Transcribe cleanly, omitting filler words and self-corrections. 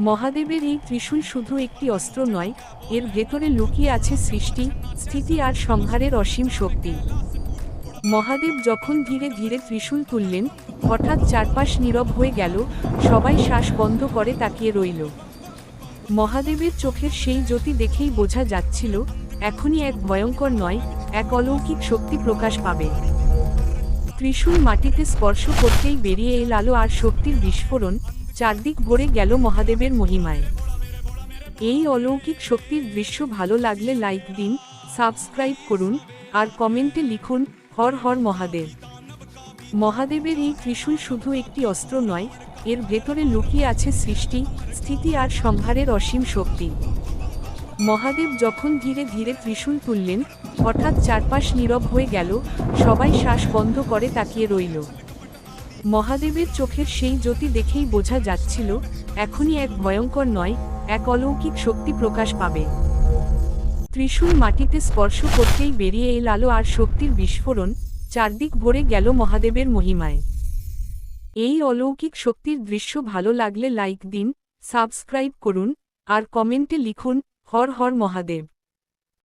মহাদেবের এই ত্রিশূল শুধু একটি অস্ত্র নয়, এর ভেতরে লুকিয়ে আছে সৃষ্টি, স্থিতি আর সংহারের অসীম শক্তি। মহাদেব যখন ধীরে ধীরে ত্রিশূল তুললেন, হঠাৎ চারপাশ নীরব হয়ে গেল, সবাই শ্বাস বন্ধ করে তাকিয়ে রইল। মহাদেবের চোখের সেই জ্যোতি দেখেই বোঝা যাচ্ছিল, এখনই এক ভয়ঙ্কর নয়, এক অলৌকিক শক্তি প্রকাশ পাবে। ত্রিশূল মাটিতে স্পর্শ করতেই বেরিয়ে এল আলো আর শক্তির বিস্ফোরণ, চারদিক ভরে গেল মহাদেবের মহিমায়। এই অলৌকিক শক্তির দৃশ্য ভালো লাগলে লাইক দিন, সাবস্ক্রাইব করুন, আর কমেন্টে লিখুন, হর হর মহাদেব। মহাদেবের এই ত্রিশূল শুধু একটি অস্ত্র নয়, এর ভেতরে লুকিয়ে আছে সৃষ্টি, স্থিতি আর সংহারের অসীম শক্তি। মহাদেব যখন ধীরে ধীরে ত্রিশূল তুললেন, হঠাৎ চারপাশ নীরব হয়ে গেল, সবাই শ্বাস বন্ধ করে তাকিয়ে রইল। মহাদেবের চোখের সেই জ্যোতি দেখেই বোঝা যাচ্ছিল, এখনই এক ভয়ঙ্কর নয়, এক অলৌকিক শক্তি প্রকাশ পাবে। ত্রিশূল মাটিতে স্পর্শ করতেই বেরিয়ে এল আলো আর শক্তির বিস্ফোরণ, চারদিক ভরে গেল মহাদেবের মহিমায়। এই অলৌকিক শক্তির দৃশ্য ভালো লাগলে লাইক দিন, সাবস্ক্রাইব করুন, আর কমেন্টে লিখুন, হর হর মহাদেব।